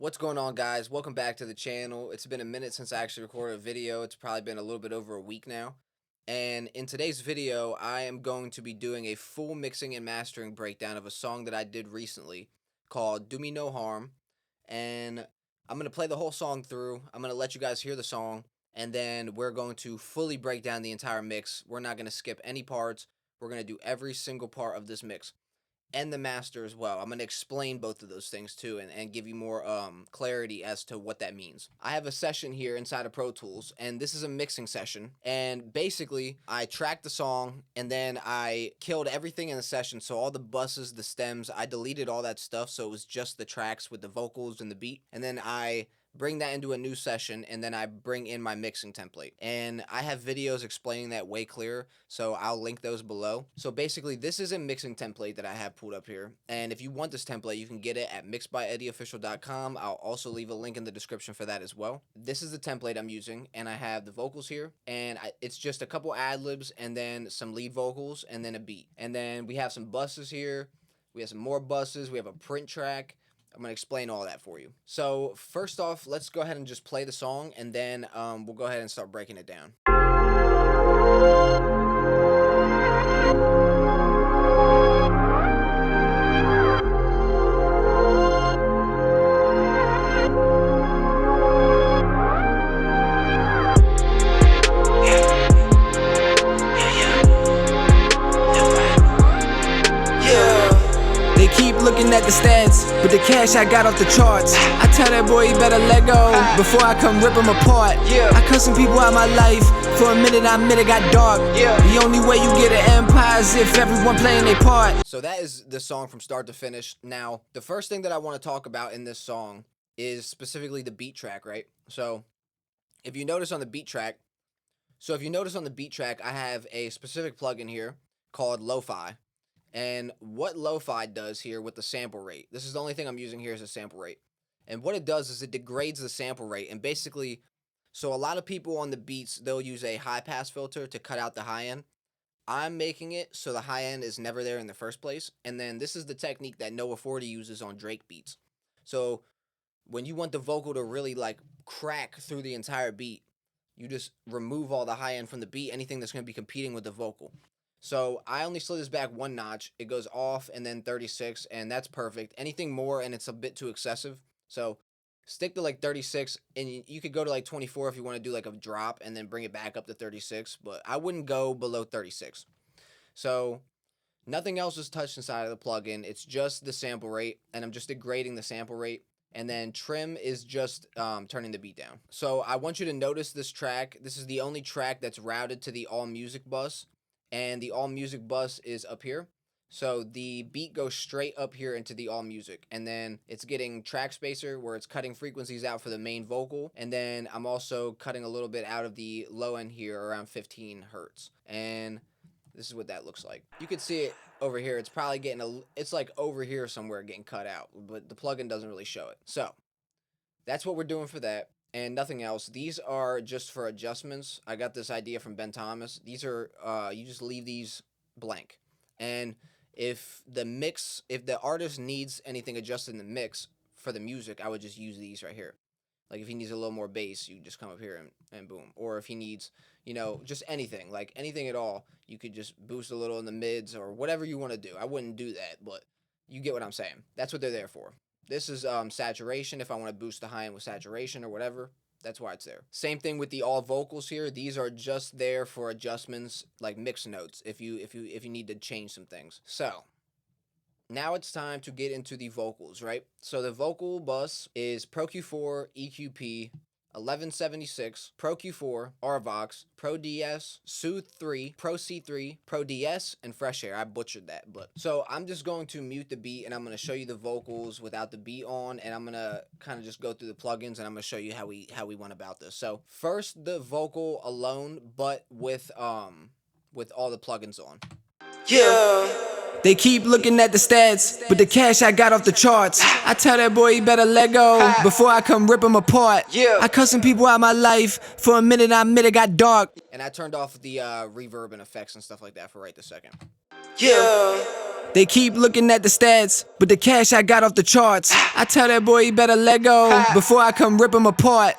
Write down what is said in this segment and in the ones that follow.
What's going on, guys? Welcome back to the channel. It's been a minute since I actually recorded a video. It's probably been a little bit over a week now. And in today's video, I am going to be doing a full mixing and mastering breakdown of a song that I did recently called Do Me No Harm. And I'm going to play the whole song through. I'm going to let you guys hear the song. And then we're going to fully break down the entire mix. We're not going to skip any parts. We're going to do every single part of this mix. And the master as well. I'm going to explain both of those things too and give you more clarity as to what that means. I have a session here inside of Pro Tools, and this is a mixing session. And basically, I tracked the song, and then I killed everything in the session. So all the buses, the stems, I deleted all that stuff. So it was just the tracks with the vocals and the beat. And then I bring that into a new session, and then I bring in my mixing template. And I have videos explaining that way clearer, so I'll link those below. So basically, this is a mixing template that I have pulled up here, and if you want this template, you can get it at mixedbyeddieofficial.com. I'll also leave a link in the description for that as well. This is the template I'm using, and I have the vocals here, and it's just a couple ad-libs, and then some lead vocals, and then a beat. And then we have some buses here, we have some more buses, we have a print track. I'm going to explain all that for you. So first off, let's go ahead and just play the song, and then we'll go ahead and start breaking it down. They keep looking at the stats, but the cash I got off the charts. I tell that boy he better let go before I come rip him apart. I cut some people out my life, for a minute I admit it got dark. The only way you get an empire is if everyone playing their part. So that is the song from start to finish. Now, the first thing that I want to talk about in this song is specifically the beat track, right? So if you notice on the beat track, I have a specific plugin here called Lo-Fi. And what Lo-Fi does here with the sample rate, this is the only thing I'm using here is a sample rate. And what it does is it degrades the sample rate. And basically, so a lot of people on the beats, they'll use a high pass filter to cut out the high end. I'm making it so the high end is never there in the first place. And then this is the technique that Noah 40 uses on Drake beats. So when you want the vocal to really like crack through the entire beat, you just remove all the high end from the beat, anything that's going to be competing with the vocal. So I only slid this back one notch. It goes off and then 36, and that's perfect. Anything more and it's a bit too excessive, so stick to like 36, and you could go to like 24 if you want to do like a drop and then bring it back up to 36, but I wouldn't go below 36. So nothing else is touched inside of the plugin. It's just the sample rate, and I'm just degrading the sample rate. And then trim is just turning the beat down. So I want you to notice this track. This is the only track that's routed to the all music bus. And the all music bus is up here. So the beat goes straight up here into the all music. And then it's getting track spacer where it's cutting frequencies out for the main vocal. And then I'm also cutting a little bit out of the low end here around 15 hertz. And this is what that looks like. You can see it over here. It's probably getting it's like over here somewhere getting cut out, but the plugin doesn't really show it. So that's what we're doing for that. And nothing else. These are just for adjustments. I got this idea from Ben Thomas. These are, you just leave these blank. And if the artist needs anything adjusted in the mix for the music, I would just use these right here. Like if he needs a little more bass, you just come up here and boom. Or if he needs, you know, just anything, like anything at all, you could just boost a little in the mids or whatever you want to do. I wouldn't do that, but you get what I'm saying. That's what they're there for. This is saturation. If I want to boost the high end with saturation or whatever, that's why it's there. Same thing with the all vocals here. These are just there for adjustments, like mix notes, if you need to change some things. So now it's time to get into the vocals, right? So the vocal bus is Pro Q4, EQP, 1176, Pro Q4, RVox, Pro DS, Soothe 3, Pro C3, Pro DS, and Fresh Air. I butchered that, but so I'm just going to mute the beat, and I'm going to show you the vocals without the beat on, and I'm going to kind of just go through the plugins, and I'm going to show you how we went about this. So first, the vocal alone, but with all the plugins on. They keep looking at the stats, but the cash I got off the charts. I tell that boy he better let go before I come rip him apart. I cut some people out my life, for a minute I admit it got dark. And I turned off the reverb and effects and stuff like that for right this second. Yeah. They keep looking at the stats, but the cash I got off the charts. I tell that boy he better let go before I come rip him apart.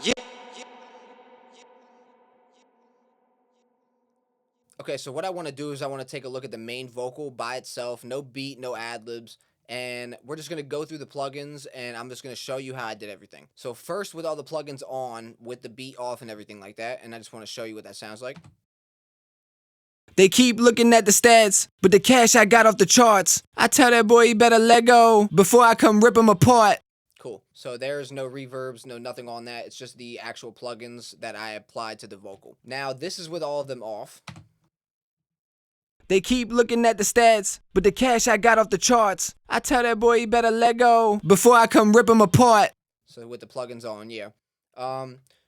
Okay, so what I want to do is I want to take a look at the main vocal by itself, no beat, no ad-libs, and we're just going to go through the plugins and I'm just going to show you how I did everything. So first, with all the plugins on, with the beat off and everything like that, and I just want to show you what that sounds like. They keep looking at the stats, but the cash I got off the charts. I tell that boy he better let go before I come rip him apart. Cool. So there's no reverbs, no nothing on that. It's just the actual plugins that I applied to the vocal. Now, this is with all of them off. They keep looking at the stats, but the cash I got off the charts. I tell that boy he better let go before I come rip him apart. So with the plugins on, yeah.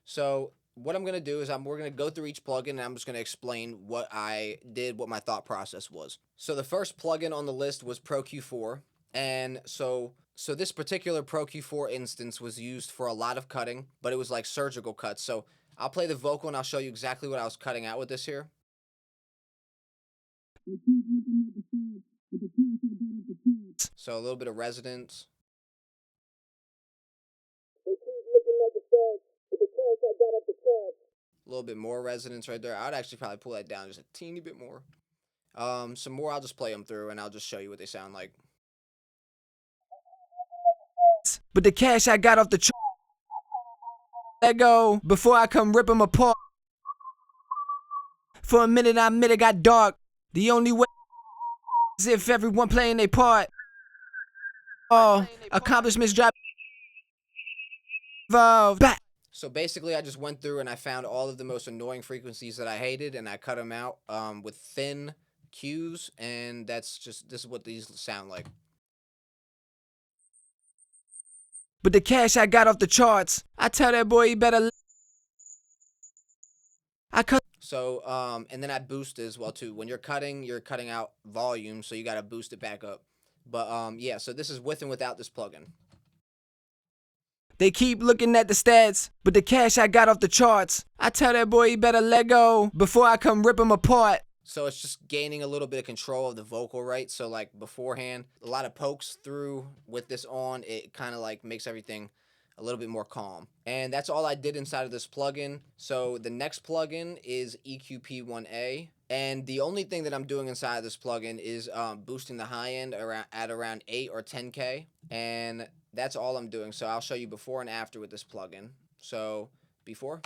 So what I'm going to do is we're going to go through each plugin and I'm just going to explain what I did, what my thought process was. So the first plugin on the list was Pro Q4. And so this particular Pro Q4 instance was used for a lot of cutting, but it was like surgical cuts. So I'll play the vocal and I'll show you exactly what I was cutting out with this here. So a little bit of resonance. A little bit more resonance right there. I'd actually probably pull that down just a teeny bit more. Some more, I'll just play them through and I'll just show you what they sound like. But the cash I got off the charts. Let go before I come rip him apart. For a minute I admit it got dark. The only way is if everyone playing their part. Oh, accomplishments drop. Back. So basically, I just went through and I found all of the most annoying frequencies that I hated, and I cut them out with thin cues, and this is what these sound like. But the cash I got off the charts. I tell that boy he better. I cut. So and then I boost as well too. When you're cutting out volume, so you got to boost it back up. But yeah, so this is with and without this plugin. They keep looking at the stats, but the cash I got off the charts. I tell that boy he better let go before I come rip him apart. So it's just gaining a little bit of control of the vocal, right? So like beforehand, a lot of pokes through with this on, it kind of like makes everything a little bit more calm. And that's all I did inside of this plugin. So the next plugin is EQP1A. And the only thing that I'm doing inside of this plugin is boosting the high end at around 8 or 10K. And that's all I'm doing. So I'll show you before and after with this plugin. So before.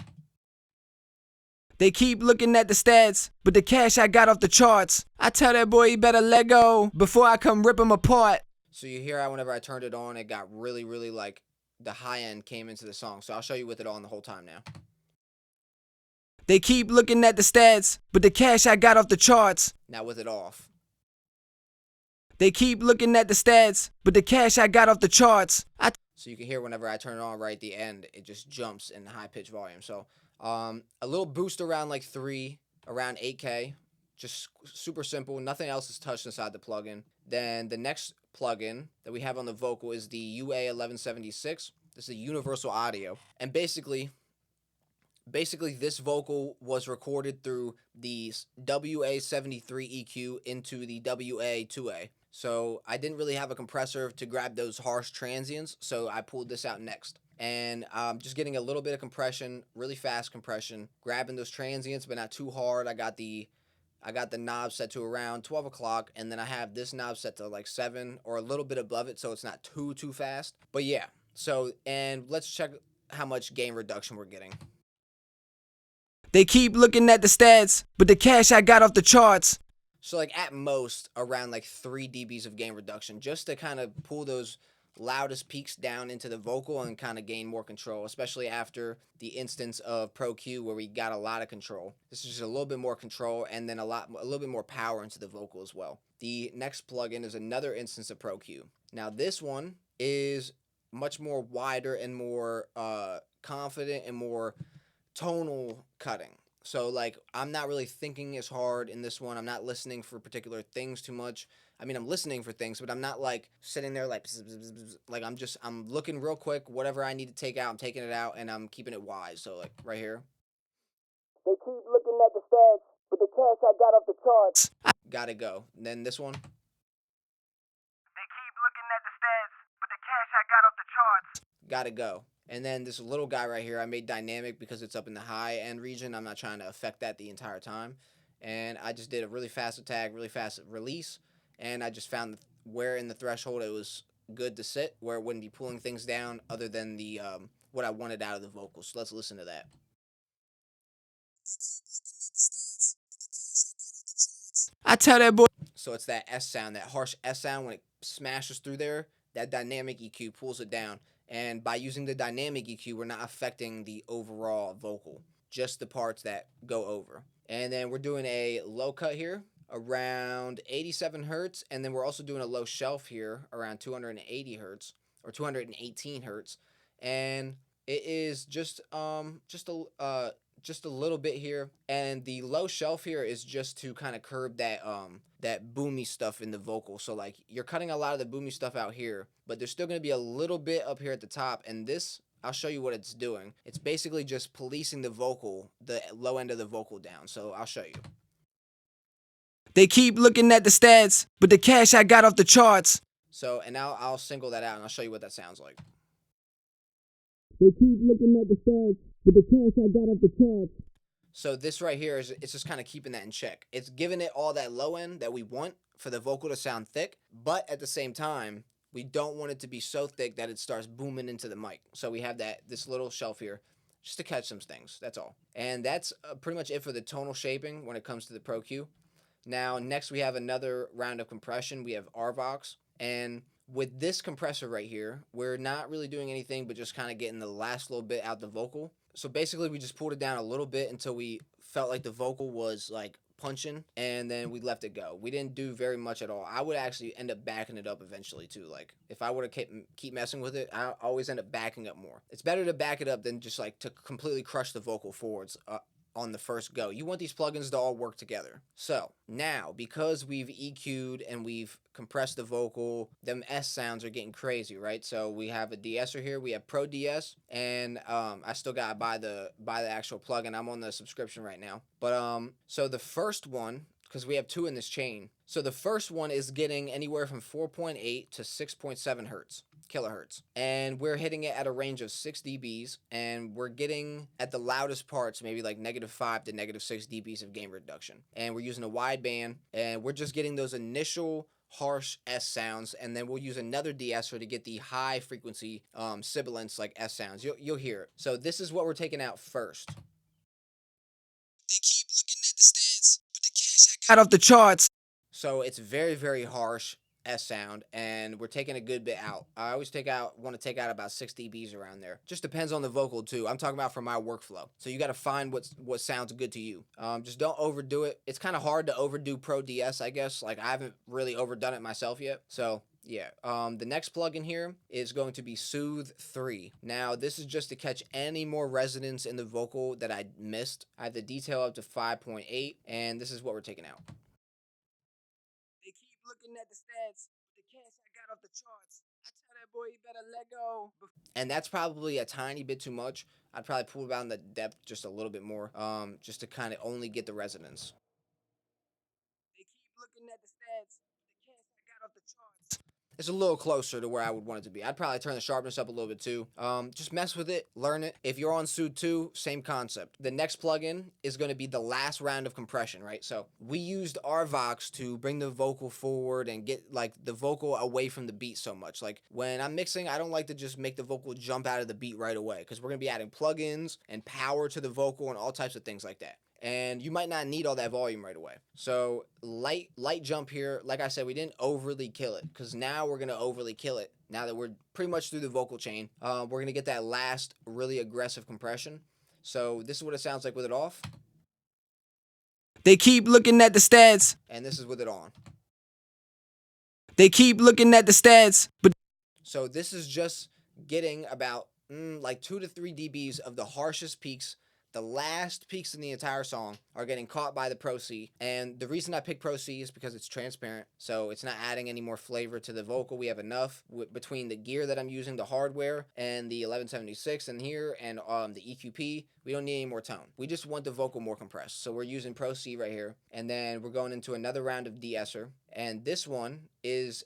They keep looking at the stats, but the cash I got off the charts. I tell that boy he better let go before I come rip him apart. So you hear how whenever I turned it on, it got really, really like the high end came into the song. So I'll show you with it on the whole time now. They keep looking at the stats, but the cash I got off the charts. Now with it off. They keep looking at the stats, but the cash I got off the charts. So you can hear whenever I turn it on right at the end, it just jumps in high pitch volume. So a little boost around like 3, around 8K. Just super simple. Nothing else is touched inside the plugin. Then the next plugin that we have on the vocal is the UA1176. This is a universal audio. And basically this vocal was recorded through the WA73 EQ into the WA2A. So I didn't really have a compressor to grab those harsh transients, so I pulled this out next. And just getting a little bit of compression, really fast compression, grabbing those transients, but not too hard. I got the knob set to around 12 o'clock, and then I have this knob set to like 7 or a little bit above it, so it's not too fast. But yeah, so, and let's check how much gain reduction we're getting. They keep looking at the stats, but the cash I got off the charts. So like at most around like 3 dBs of gain reduction, just to kind of pull those loudest peaks down into the vocal and kind of gain more control, especially after the instance of Pro Q where we got a lot of control. This is just a little bit more control and then a little bit more power into the vocal as well. The next plugin is another instance of Pro Q. Now this one is much more wider and more confident and more tonal cutting. So like I'm not really thinking as hard in this one. I'm not listening for particular things too much. I mean, I'm listening for things, but I'm not like sitting there like I'm looking real quick. Whatever I need to take out, I'm taking it out and I'm keeping it wise. So like right here. They keep looking at the stats, but the cash I got off the charts. Gotta go. And then this one. They keep looking at the stats, but the cash I got off the charts. Gotta go. And then this little guy right here, I made dynamic because it's up in the high end region. I'm not trying to affect that the entire time. And I just did a really fast attack, really fast release. And I just found where in the threshold it was good to sit, where it wouldn't be pulling things down other than the what I wanted out of the vocals. So let's listen to that. I tell that boy. So it's that S sound, that harsh S sound when it smashes through there, that dynamic EQ pulls it down. And by using the dynamic EQ, we're not affecting the overall vocal, just the parts that go over. And then we're doing a low cut here around 87 hertz. And then we're also doing a low shelf here around 280 hertz or 218 hertz. And it is just a little bit here, and the low shelf here is just to kind of curb that that boomy stuff in the vocal. So like you're cutting a lot of the boomy stuff out here, but there's still going to be a little bit up here at the top, and this, I'll show you what it's doing. It's basically just policing the vocal, the low end of the vocal down. So I'll show you. They keep looking at the stats, but the cash I got off the charts. So, and now I'll single that out and I'll show you what that sounds like. They keep looking at the stats, but the cash I got off the charts. So this right here is, it's just kind of keeping that in check. It's giving it all that low end that we want for the vocal to sound thick, but at the same time, we don't want it to be so thick that it starts booming into the mic. So we have this little shelf here just to catch some things. That's all. And that's pretty much it for the tonal shaping when it comes to the Pro Q. Now, next we have another round of compression. We have RVox, and with this compressor right here, we're not really doing anything but just kind of getting the last little bit out the vocal. So basically we just pulled it down a little bit until we felt like the vocal was like punching, and then we let it go. We didn't do very much at all. I would actually end up backing it up eventually too. Like if I were to keep messing with it, I always end up backing up more. It's better to back it up than just like to completely crush the vocal forwards on the first go. You want these plugins to all work together. So now, because we've EQ'd and we've compressed the vocal, them S sounds are getting crazy, right? So we have a de-esser here. We have Pro DS, and I still gotta buy the actual plugin. I'm on the subscription right now. But so the first one, because we have two in this chain. So the first one is getting anywhere from 4.8 to 6.7 hertz. Kilohertz, and we're hitting it at a range of 6 dBs, and we're getting at the loudest parts maybe like -5 to -6 dBs of gain reduction, and we're using a wide band, and we're just getting those initial harsh S sounds, and then we'll use another de-esser to get the high frequency sibilants like S sounds. You'll hear it. So this is what we're taking out first. They keep looking at the stats, but the cash I got off the charts. So it's very, very harsh S sound, and we're taking a good bit out. I always want to take out about 6 dBs around there. Just depends on the vocal too. I'm talking about for my workflow. So you got to find what sounds good to you. Just don't overdo it. It's kind of hard to overdo Pro DS, I guess. Like I haven't really overdone it myself yet. So yeah, the next plugin here is going to be Soothe 3. Now, this is just to catch any more resonance in the vocal that I missed. I have the detail up to 5.8, and this is what we're taking out. They keep looking at the stats, but the cash I got off the charts. I tell that boy he better let go. And that's probably a tiny bit too much. I'd probably pull down the depth just a little bit more, just to kind of only get the resonance. They keep looking at the stats, but the cash I got off the charts. It's a little closer to where I would want it to be. I'd probably turn the sharpness up a little bit too. Just mess with it, learn it. If you're on Soothe 2, same concept. The next plugin is going to be the last round of compression, right? So we used RVox to bring the vocal forward and get like the vocal away from the beat so much. Like when I'm mixing, I don't like to just make the vocal jump out of the beat right away, because we're going to be adding plugins and power to the vocal and all types of things like that. And you might not need all that volume right away. So light jump here. Like I said, we didn't overly kill it, because now we're going to overly kill it. Now that we're pretty much through the vocal chain, we're going to get that last really aggressive compression. So this is what it sounds like with it off. They keep looking at the stats. And this is with it on. They keep looking at the stats, but so this is just getting about like 2 to 3 dBs of the harshest peaks The last peaks in the entire song are getting caught by the Pro C. And the reason I picked Pro C is because it's transparent. So it's not adding any more flavor to the vocal. We have enough between the gear that I'm using, the hardware, and the 1176 in here, and the EQP. We don't need any more tone. We just want the vocal more compressed. So we're using Pro C right here. And then we're going into another round of de-esser. And this one is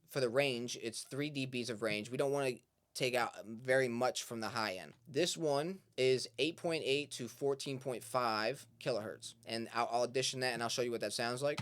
for the range, it's 3 dBs of range. We don't want to take out very much from the high end. This one is 8.8 to 14.5 kilohertz. And I'll audition that and I'll show you what that sounds like.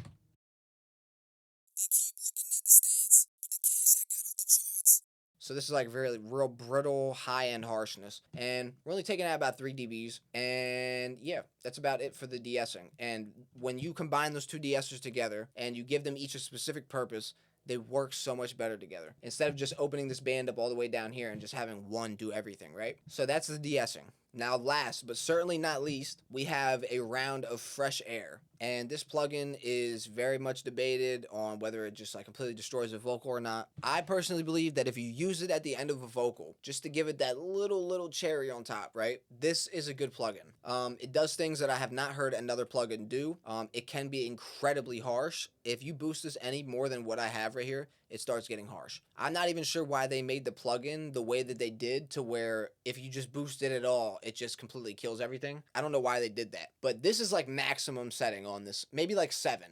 So this is like real brittle, high-end harshness. And we're only taking out about 3 dBs. And yeah, that's about it for the de-essing. And when you combine those two de-essers together and you give them each a specific purpose, they work so much better together. Instead of just opening this band up all the way down here and just having one do everything, right? So that's the de-essing. Now last, but certainly not least, we have a round of fresh air. And this plugin is very much debated on whether it just like completely destroys a vocal or not. I personally believe that if you use it at the end of a vocal, just to give it that little cherry on top, right? This is a good plugin. It does things that I have not heard another plugin do. It can be incredibly harsh. If you boost this any more than what I have right here, it starts getting harsh. I'm not even sure why they made the plugin the way that they did, to where if you just boost it at all, it just completely kills everything. I don't know why they did that, but this is like maximum setting on this. Maybe like 7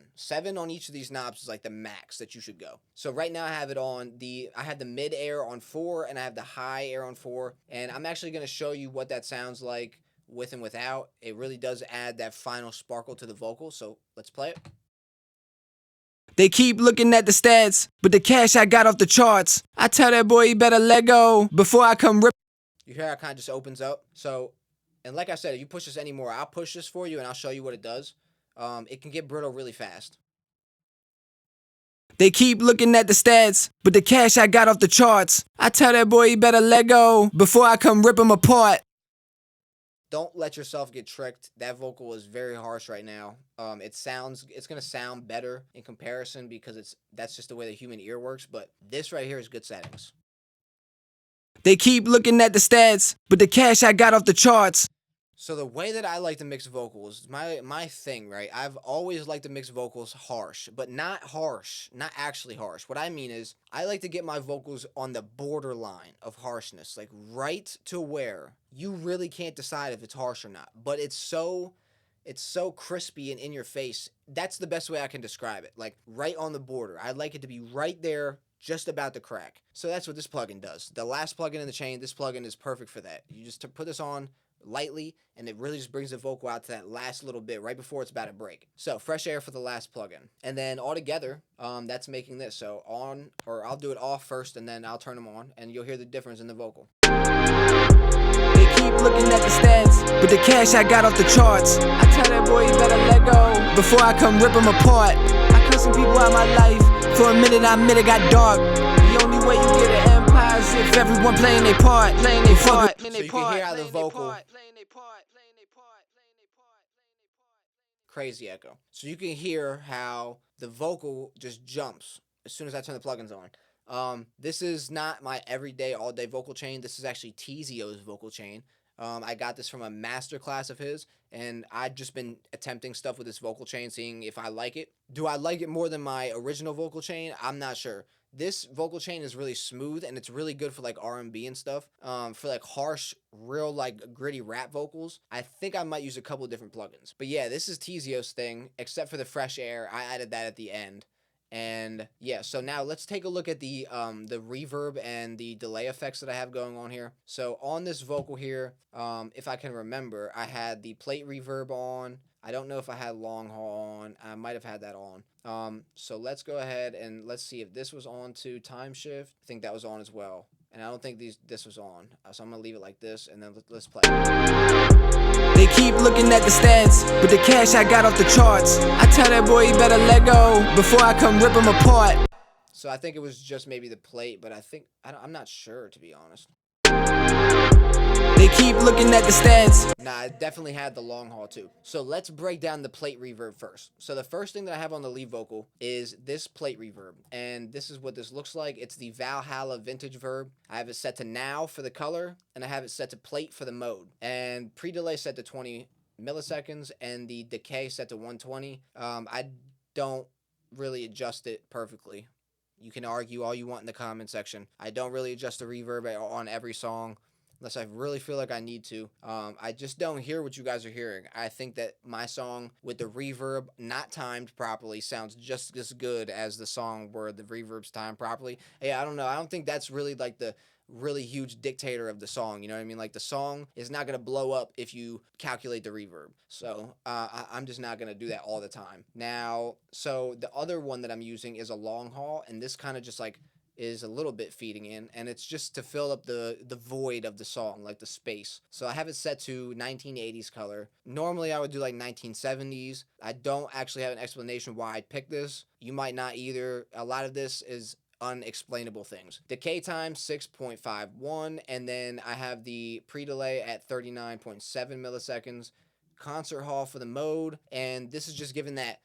on each of these knobs is like the max that you should go. So right now I have it on I have the mid air on 4 and I have the high air on 4, and I'm actually going to show you what that sounds like with and without. It really does add that final sparkle to the vocal. So let's play it. They keep looking at the stats, but the cash I got off the charts. I tell that boy he better let go before I come rip. You hear how it kind of just opens up? So, and like I said, if you push this anymore, I'll push this for you and I'll show you what it does. It can get brittle really fast. They keep looking at the stats, but the cash I got off the charts. I tell that boy he better let go before I come rip him apart. Don't let yourself get tricked. That vocal is very harsh right now. It's going to sound better in comparison because that's just the way the human ear works, but this right here is good settings. They keep looking at the stats, but the cash I got off the charts. So the way that I like to mix vocals, my thing, right? I've always liked to mix vocals harsh, but not actually harsh. What I mean is I like to get my vocals on the borderline of harshness, like right to where you really can't decide if it's harsh or not, but it's so crispy and in your face. That's the best way I can describe it. Like right on the border. I like it to be right there, just about to crack. So that's what this plugin does. The last plugin in the chain, this plugin is perfect for that. You just put this on lightly and it really just brings the vocal out to that last little bit right before it's about to break. So fresh air for the last plugin, and then all together that's making this. So I'll do it off first and then I'll turn them on and you'll hear the difference in the vocal. They keep looking at the stats, but the cash I got off the charts. I tell that boy he better let go before I come rip him apart. I cut some people out of my life. For a minute I admit it got dark. The only way you get an empire is if everyone playing their part. So you can hear how the vocal, crazy echo. So you can hear how the vocal just jumps as soon as I turn the plugins on. This is not my everyday all day vocal chain. This is actually Tizio's vocal chain. I got this from a masterclass of his, and I've just been attempting stuff with this vocal chain, seeing if I like it. Do I like it more than my original vocal chain? I'm not sure. This vocal chain is really smooth, and it's really good for like R&B and stuff. For like harsh, real like gritty rap vocals, I think I might use a couple different plugins. But yeah, this is Tizio's thing, except for the fresh air. I added that at the end. And yeah, so now let's take a look at the reverb and the delay effects that I have going on here. So on this vocal here, if I can remember, I had the plate reverb on. I don't know if I had long haul on. I might have had that on. So let's go ahead and let's see if this was on to time shift. I think that was on as well. And I don't think this was on. So I'm going to leave it like this, and then let's play. They keep looking at the stats, but the cash I got off the charts. I tell that boy he better let go before I come rip him apart. So I think it was just maybe the plate, but I'm not sure, to be honest. They keep looking at the stats. Nah, I definitely had the long haul too. So let's break down the plate reverb first. So the first thing that I have on the lead vocal is this plate reverb. And this is what this looks like. It's the Valhalla vintage verb. I have it set to now for the color, and I have it set to plate for the mode. And pre-delay set to 20 milliseconds, and the decay set to 120. I don't really adjust it perfectly. You can argue all you want in the comment section. I don't really adjust the reverb on every song unless I really feel like I need to. I just don't hear what you guys are hearing. I think that my song with the reverb not timed properly sounds just as good as the song where the reverb's timed properly. Hey, I don't know. I don't think that's really like the really huge dictator of the song. You know what I mean? Like the song is not going to blow up if you calculate the reverb. So I'm just not going to do that all the time. Now, so the other one that I'm using is a long haul, and this kind of just like is a little bit feeding in, and it's just to fill up the void of the song, like the space. So I have it set to 1980s color. Normally I would do like 1970s. I don't actually have an explanation why I picked this. You might not either. A lot of this is unexplainable things. Decay time 6.51, and then I have the pre-delay at 39.7 milliseconds. Concert hall for the mode, and this is just given that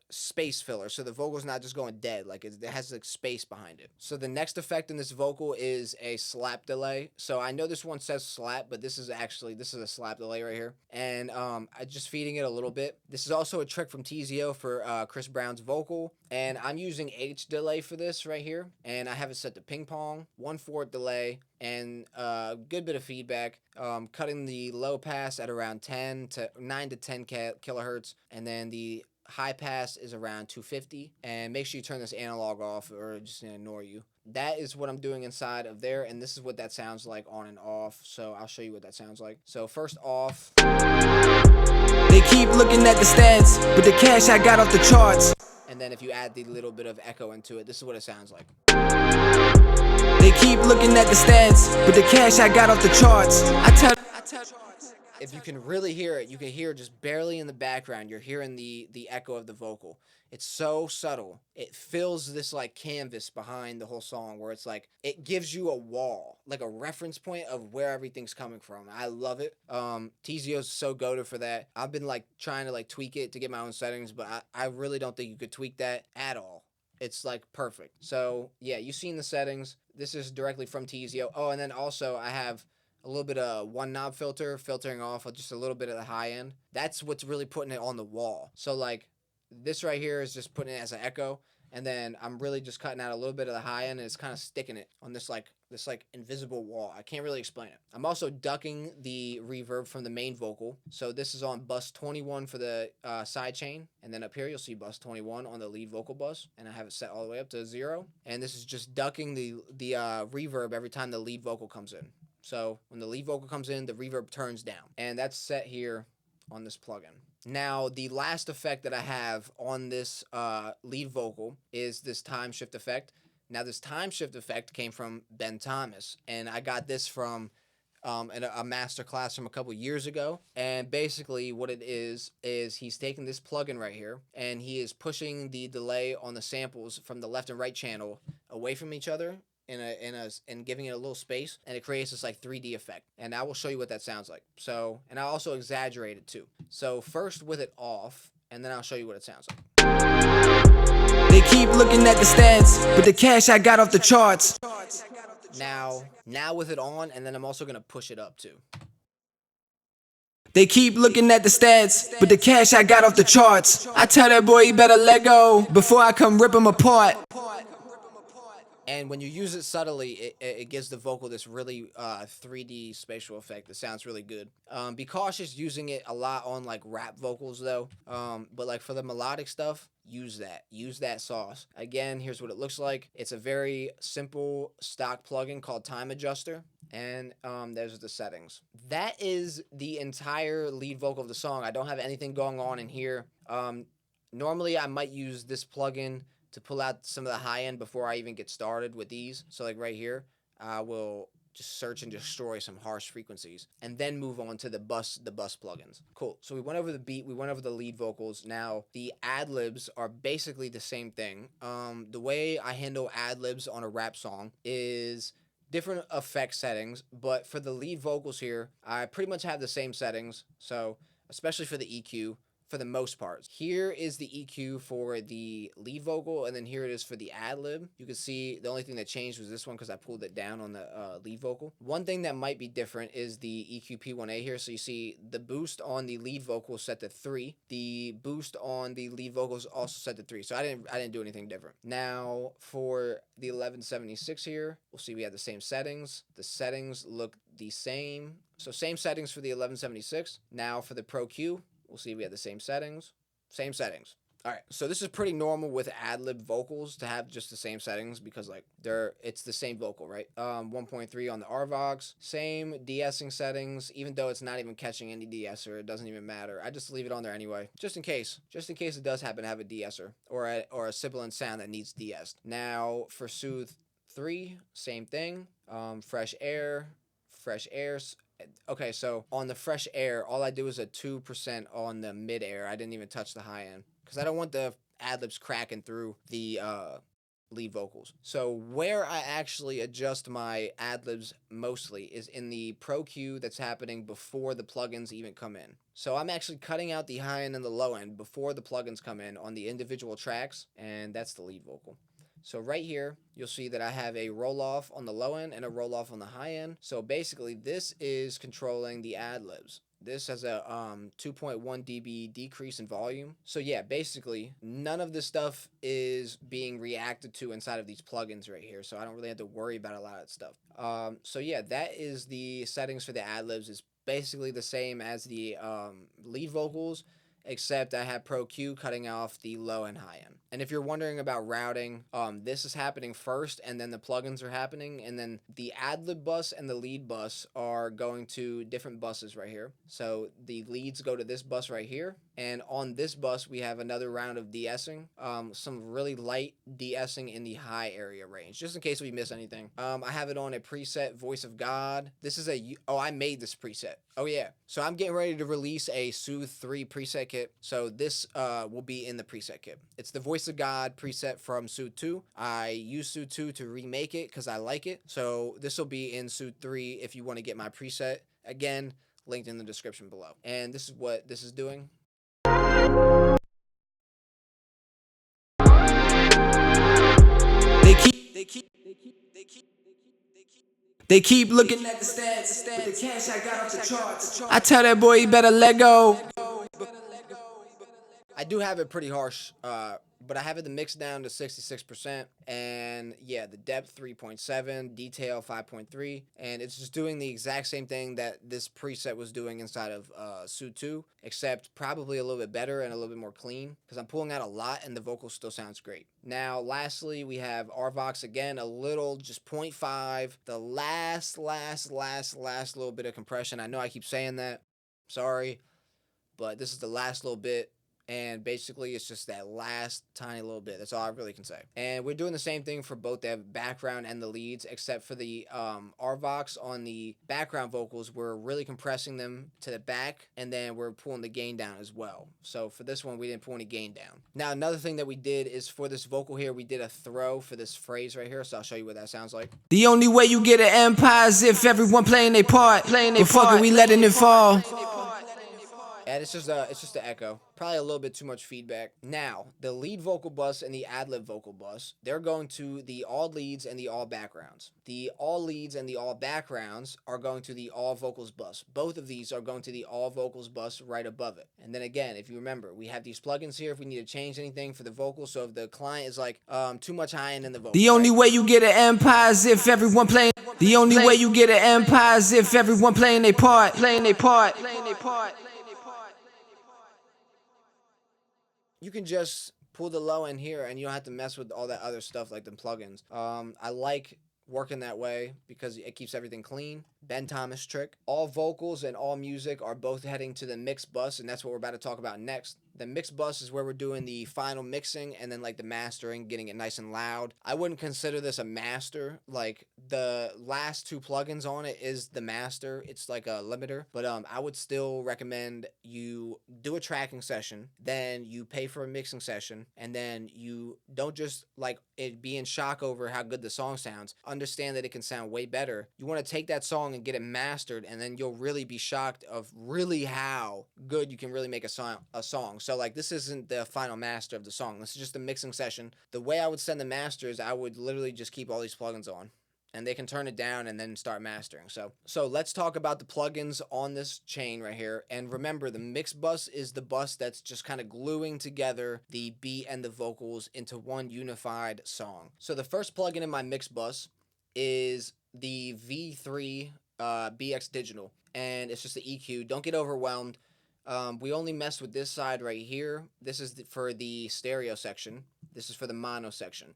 space filler, so the vocal's not just going dead, like it has like space behind it. So the next effect in this vocal is a slap delay. So I know this one says slap, but this is a slap delay right here, and I'm just feeding it a little bit. This is also a trick from TZO for Chris Brown's vocal, and I'm using H delay for this right here, and I have it set to ping pong, 1/4 delay, and a good bit of feedback, cutting the low pass at around 9 to 10 kilohertz, and then the high pass is around 250. And make sure you turn this analog off or just gonna ignore you. That is what I'm doing inside of there, and this is what that sounds like on and off. So I'll show you what that sounds like. So first off, They keep looking at the stats, but the cash I got off the charts. and then if you add the little bit of echo into it, this is what it sounds like. They keep looking at the stats, but the cash I got off the charts. I tell If you can really hear it, you can hear just barely in the background. You're hearing the echo of the vocal. It's so subtle. It fills this like canvas behind the whole song, where it's like it gives you a wall, like a reference point of where everything's coming from. I love it. TZO's so goated for that. I've been like trying to like tweak it to get my own settings, but I really don't think you could tweak that at all. It's like perfect. So yeah, you've seen the settings. This is directly from TZO. Oh, and then also I have a little bit of one knob filtering off just a little bit of the high end. That's what's really putting it on the wall. So like this right here is just putting it as an echo, and then I'm really just cutting out a little bit of the high end, and it's kind of sticking it on this like invisible wall. I can't really explain it. I'm also ducking the reverb from the main vocal. So this is on bus 21 for the side chain, and then up here you'll see bus 21 on the lead vocal bus, and I have it set all the way up to 0. And this is just ducking the reverb every time the lead vocal comes in. So when the lead vocal comes in, the reverb turns down, and that's set here on this plugin. Now, the last effect that I have on this lead vocal is this time shift effect. Now, this time shift effect came from Ben Thomas, and I got this from a masterclass from a couple years ago. And basically what it is he's taking this plugin right here, and he is pushing the delay on the samples from the left and right channel away from each other, and giving it a little space, and it creates this like 3D effect. And I will show you what that sounds like. So, and I also exaggerate it too. So first with it off, and then I'll show you what it sounds like. They keep looking at the stats, but the cash I got off the charts. Now with it on, and then I'm also gonna push it up too. They keep looking at the stats, but the cash I got off the charts. I tell that boy he better let go before I come rip him apart. And when you use it subtly, it gives the vocal this really 3D spatial effect that sounds really good. Be cautious using it a lot on like rap vocals though. But like for the melodic stuff, use that sauce. Again, here's what it looks like. It's a very simple stock plugin called Time Adjuster. And there's the settings. That is the entire lead vocal of the song. I don't have anything going on in here. Normally I might use this plugin to pull out some of the high end before I even get started with these. So like right here, I will just search and destroy some harsh frequencies, and then move on to the bus plugins. Cool. So we went over the beat, we went over the lead vocals. Now the ad-libs are basically the same thing. The way I handle ad-libs on a rap song is different effect settings, but for the lead vocals here, I pretty much have the same settings. So especially for the EQ, for the most part. Here is the EQ for the lead vocal, and then here it is for the ad-lib. You can see the only thing that changed was this one because I pulled it down on the lead vocal. One thing that might be different is the EQ P1A here. So you see the boost on the lead vocal is set to 3. The boost on the lead vocal is also set to 3. So I didn't do anything different. Now for the 1176 here, we'll see we have the same settings. The settings look the same. So same settings for the 1176. Now for the Pro Q, we'll see we have the same settings. Same settings. All right, so this is pretty normal with ad-lib vocals to have just the same settings because like it's the same vocal, right? 1.3 on the RVox, same de-essing settings, even though it's not even catching any de-esser, it doesn't even matter. I just leave it on there anyway, just in case it does happen to have a de-esser or a sibilant sound that needs de-essed. Now for Soothe 3, same thing. Fresh air. Okay, so on the fresh air, all I do is a 2% on the mid air. I didn't even touch the high end because I don't want the ad-libs cracking through the lead vocals. So where I actually adjust my ad-libs mostly is in the Pro Q that's happening before the plugins even come in. So I'm actually cutting out the high end and the low end before the plugins come in on the individual tracks, and that's the lead vocal. So right here, you'll see that I have a roll-off on the low end and a roll-off on the high end. So basically, this is controlling the ad-libs. This has a 2.1 dB decrease in volume. So yeah, basically, none of this stuff is being reacted to inside of these plugins right here. So I don't really have to worry about a lot of stuff. So yeah, that is the settings for the ad-libs. It's basically the same as the lead vocals, except I have Pro Q cutting off the low and high end. And if you're wondering about routing, this is happening first, and then the plugins are happening, and then the ad-lib bus and the lead bus are going to different buses right here. So the leads go to this bus right here, and on this bus we have another round of de-essing, some really light de-essing in the high area range, just in case we miss anything. I have it on a preset Voice of God. This is I made this preset. Oh yeah, so I'm getting ready to release a Soothe 3 preset kit. So this will be in the preset kit. It's the Voice of God preset from Soothe 2. I use Soothe 2 to remake it because I like it. So this will be in Soothe 3 if you want to get my preset. Again, linked in the description below. And this is what this is doing. They keep looking at the stats, but the cash I got off the charts. I tell that boy he better let go. I do have it pretty harsh, but I have it the mix down to 66%, and yeah, the depth 3.7, detail 5.3, and it's just doing the exact same thing that this preset was doing inside of Soothe 2, except probably a little bit better and a little bit more clean, because I'm pulling out a lot and the vocal still sounds great. Now, lastly, we have RVox again, a little, just 0.5, the last little bit of compression. I know I keep saying that, sorry, but this is the last little bit. And basically, it's just that last tiny little bit. That's all I really can say. And we're doing the same thing for both the background and the leads, except for the RVox on the background vocals, we're really compressing them to the back, and then we're pulling the gain down as well. So for this one, we didn't pull any gain down. Now, another thing that we did is for this vocal here, we did a throw for this phrase right here. So I'll show you what that sounds like. The only way you get an empire is if everyone playing their part. But fuck it, we letting it fall. And it's just the echo. Probably a little bit too much feedback. Now, the lead vocal bus and the ad-lib vocal bus, they're going to the all leads and the all backgrounds. The all leads and the all backgrounds are going to the all vocals bus. Both of these are going to the all vocals bus right above it. And then again, if you remember, we have these plugins here if we need to change anything for the vocals. So if the client is like too much high end in the vocal. The only way you get an empire is if everyone playing. The only way you get an empire is if everyone playing their part. You can just pull the low end here and you don't have to mess with all that other stuff like the plugins. I like working that way because it keeps everything clean. Ben Thomas trick. All vocals and all music are both heading to the mix bus, and that's what we're about to talk about next. The mix bus is where we're doing the final mixing and then like the mastering, getting it nice and loud. I wouldn't consider this a master. Like the last two plugins on it is the master. It's like a limiter, but I would still recommend you do a tracking session, then you pay for a mixing session, and then you don't just like it be in shock over how good the song sounds. Understand that it can sound way better. You want to take that song and get it mastered, and then you'll really be shocked of really how good you can really make a song. So like this isn't the final master of the song. This is just a mixing session. The way I would send the master is I would literally just keep all these plugins on, and they can turn it down and then start mastering. So let's talk about the plugins on this chain right here. And remember, the mix bus is the bus that's just kind of gluing together the beat and the vocals into one unified song. So the first plugin in my mix bus is the V3 BX Digital, and it's just the EQ. Don't get overwhelmed. We only mess with this side right here. This is for the stereo section. This is for the mono section.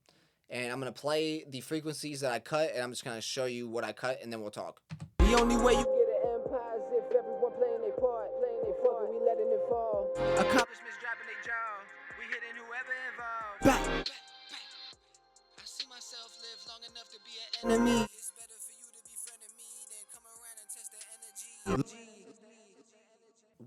And I'm going to play the frequencies that I cut, and I'm just going to show you what I cut, and then we'll talk. The only way you get an empire is if everyone playing their part. We letting it fall. Accomplishments dropping their jaw. We hitting whoever involved. Back. I see myself live long enough to be an enemy. It's better for you to be friend of me than come around and test the energy.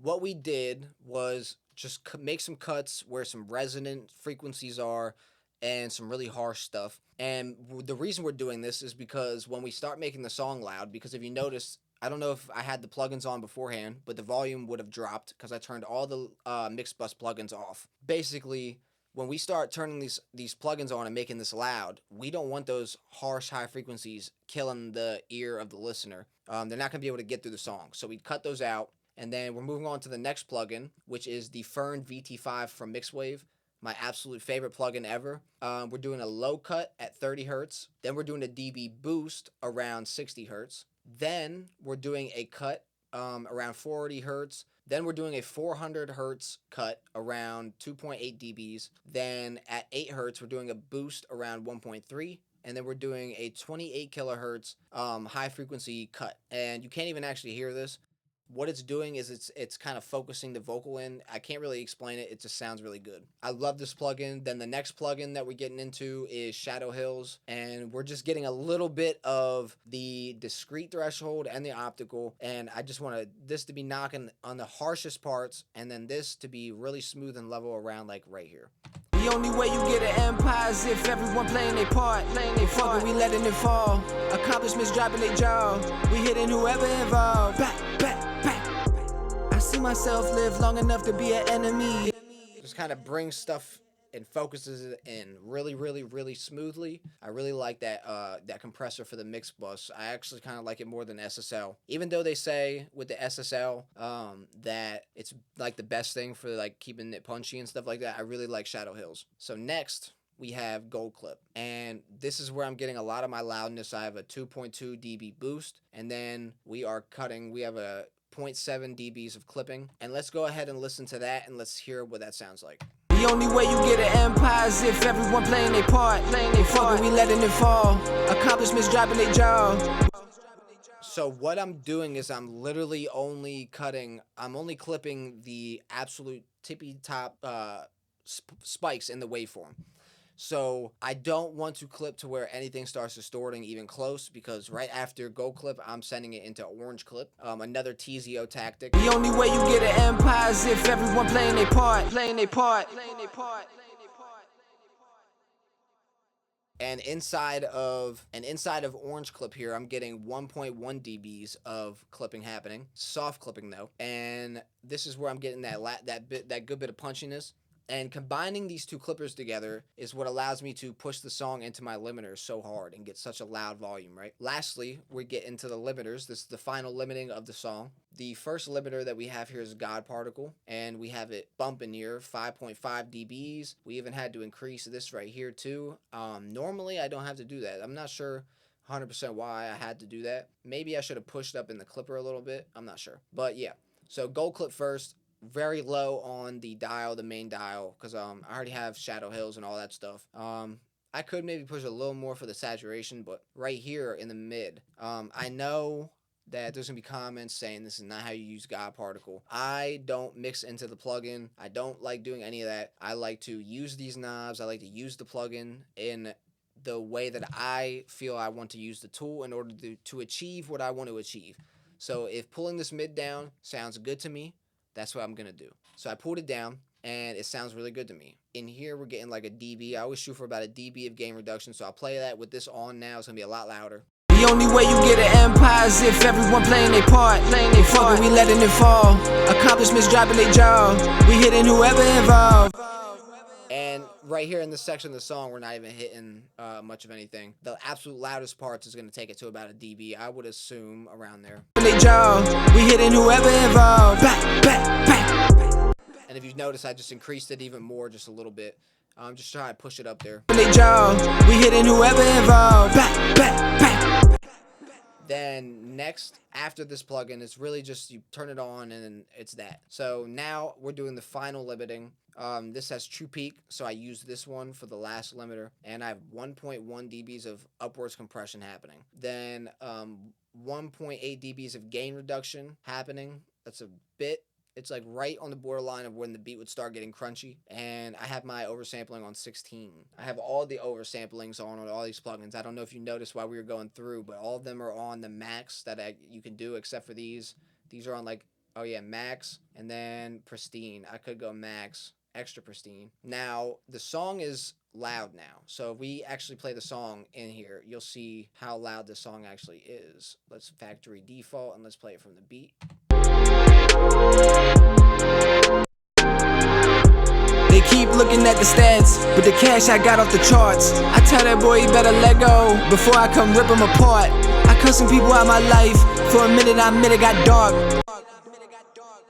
What we did was just make some cuts where some resonant frequencies are and some really harsh stuff. And the reason we're doing this is because when we start making the song loud, because if you notice, I don't know if I had the plugins on beforehand, but the volume would have dropped because I turned all the mix bus plugins off. Basically, when we start turning these plugins on and making this loud, we don't want those harsh high frequencies killing the ear of the listener. They're not going to be able to get through the song. So we cut those out. And then we're moving on to the next plugin, which is the Fern VT5 from Mixwave, my absolute favorite plugin ever. We're doing a low cut at 30 hertz. Then we're doing a dB boost around 60 hertz. Then we're doing a cut around 40 hertz. Then we're doing a 400 hertz cut around 2.8 dBs. Then at 8 hertz, we're doing a boost around 1.3. And then we're doing a 28 kilohertz high frequency cut. And you can't even actually hear this. What it's doing is it's kind of focusing the vocal in. I can't really explain it. It just sounds really good. I love this plugin. Then the next plugin that we're getting into is Shadow Hills, and we're just getting a little bit of the discrete threshold and the optical, and I just want this to be knocking on the harshest parts, and then this to be really smooth and level around like right here. The only way you get an empire is if everyone playing their part. We letting it fall. Accomplishments dropping their jaw. We hitting whoever involved. Back. I see myself live long enough to be an enemy. Just kind of brings stuff and focuses it in really, really, really smoothly. I really like that that compressor for the mix bus. I actually kind of like it more than SSL. Even though they say with the SSL that it's like the best thing for like keeping it punchy and stuff like that, I really like Shadow Hills. So next we have Gold Clip, and this is where I'm getting a lot of my loudness. I have a 2.2 dB boost, and then we have a 0.7 dBs of clipping, and let's go ahead and listen to that and let's hear what that sounds like. The only way you get an empire is if everyone playing their part. We letting it fall. Accomplishments dropping their jaw. So what I'm doing is I'm literally only clipping the absolute tippy top spikes in the waveform. So I don't want to clip to where anything starts distorting even close, because right after Gold Clip, I'm sending it into Orange Clip, another TZO tactic. The only way you get an empire is if everyone playing their part. And inside of Orange Clip here, I'm getting 1.1 dBs of clipping happening, soft clipping though. And this is where I'm getting that good bit of punchiness. And combining these two clippers together is what allows me to push the song into my limiters so hard and get such a loud volume, right? Lastly, we get into the limiters. This is the final limiting of the song. The first limiter that we have here is God Particle, and we have it bumping near 5.5 dBs. We even had to increase this right here too. Normally, I don't have to do that. I'm not sure 100% why I had to do that. Maybe I should have pushed up in the clipper a little bit. I'm not sure. But yeah, so Gold Clip first. Very low on the dial, the main dial, because I already have Shadow Hills and all that stuff. I could maybe push a little more for the saturation, but right here in the mid, I know that there's gonna be comments saying this is not how you use God Particle. I don't mix into the plugin. I don't like doing any of that. I like to use these knobs. I like to use the plugin in the way that I feel I want to use the tool in order to achieve what I want to achieve. So if pulling this mid down sounds good to me, that's what I'm gonna do. So I pulled it down and it sounds really good to me. In here we're getting like a dB. I always shoot for about a dB of gain reduction, so I'll play that with this on now. It's gonna be a lot louder. The only way you get an empire is if everyone playing their part. They fuckin', we letting it fall. Accomplishments dropping their jaw. We hitting whoever involved. And right here in this section of the song, we're not even hitting much of anything. The absolute loudest parts is going to take it to about a dB, I would assume, around there. They jaw. We hitting whoever involved. Back, back, back. And if you notice, I just increased it even more, just a little bit. I'm just trying to push it up there. They jaw. We hitting whoever involved. Back, back, back. Then next, after this plugin, it's really just you turn it on and it's that. So now we're doing the final limiting. This has true peak, so I use this one for the last limiter, and I have 1.1 dBs of upwards compression happening. Then 1.8 dBs of gain reduction happening. That's a bit. It's like right on the borderline of when the beat would start getting crunchy. And I have my oversampling on 16. I have all the oversamplings on all these plugins. I don't know if you noticed while we were going through, but all of them are on the max that you can do, except for these. These are on like, oh yeah, max, and then pristine. I could go max, extra pristine. Now, the song is loud now. So if we actually play the song in here, you'll see how loud the song actually is. Let's factory default and let's play it from the beat. They keep looking at the stats, but the cash I got off the charts. I tell that boy he better let go before I come rip him apart. I cut some people out my life. For a minute I admit it got dark.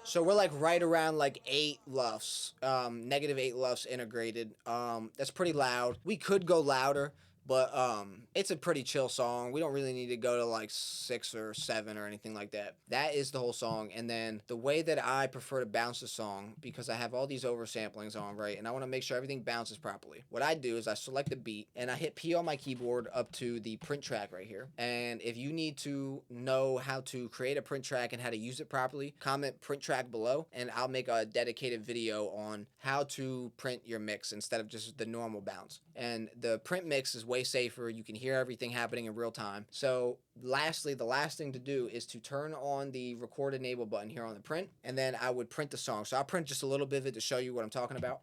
So we're like right around like 8 LUFS, negative 8 LUFS integrated. That's pretty loud. We could go louder, but it's a pretty chill song. We don't really need to go to like 6 or 7 or anything like that. That is the whole song. And then the way that I prefer to bounce the song, because I have all these oversamplings on, right? And I want to make sure everything bounces properly. What I do is I select the beat and I hit P on my keyboard up to the print track right here. And if you need to know how to create a print track and how to use it properly, comment print track below and I'll make a dedicated video on how to print your mix instead of just the normal bounce. And the print mix is way safer. You can hear everything happening in real time. So lastly, the last thing to do is to turn on the record enable button here on the print, and then I would print the song. So I'll print just a little bit of it to show you what I'm talking about.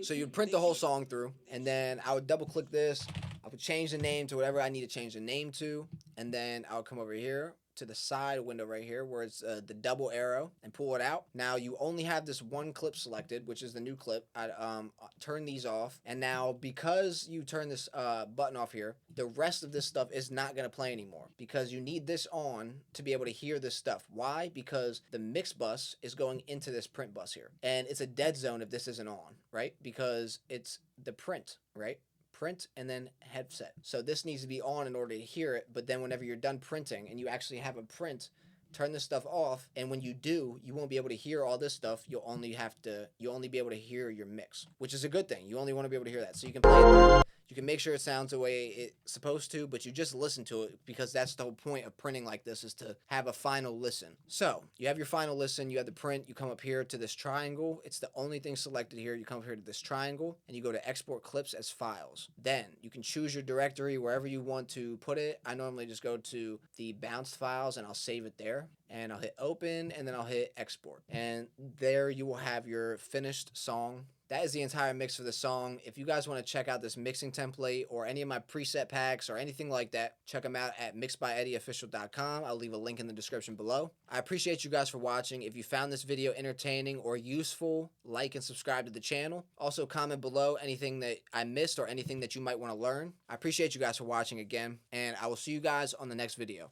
So you'd print the whole song through, and then I would double click this. I would change the name to whatever I need to change the name to, and then I would come over here to the side window right here where it's the double arrow and pull it out. Now you only have this one clip selected, which is the new clip. I'd turn these off, and now because you turn this button off here, the rest of this stuff is not going to play anymore because you need this on to be able to hear this stuff. Why? Because the mix bus is going into this print bus here, and it's a dead zone if this isn't on, right? Because it's the print, right? Print and then headset. So this needs to be on in order to hear it, but then whenever you're done printing and you actually have a print, turn this stuff off, and when you do, you won't be able to hear all this stuff. You'll only be able to hear your mix, which is a good thing. You only want to be able to hear that. So you can play it through. You can make sure it sounds the way it's supposed to, but you just listen to it because that's the whole point of printing like this, is to have a final listen. So you have your final listen, you have the print, you come up here to this triangle. It's the only thing selected here. You come up here to this triangle and you go to export clips as files. Then you can choose your directory wherever you want to put it. I normally just go to the bounced files and I'll save it there. And I'll hit open and then I'll hit export. And there you will have your finished song. That is the entire mix for the song. If you guys want to check out this mixing template or any of my preset packs or anything like that, check them out at mixedbyeddieofficial.com. I'll leave a link in the description below. I appreciate you guys for watching. If you found this video entertaining or useful, like and subscribe to the channel. Also comment below anything that I missed or anything that you might want to learn. I appreciate you guys for watching again, and I will see you guys on the next video.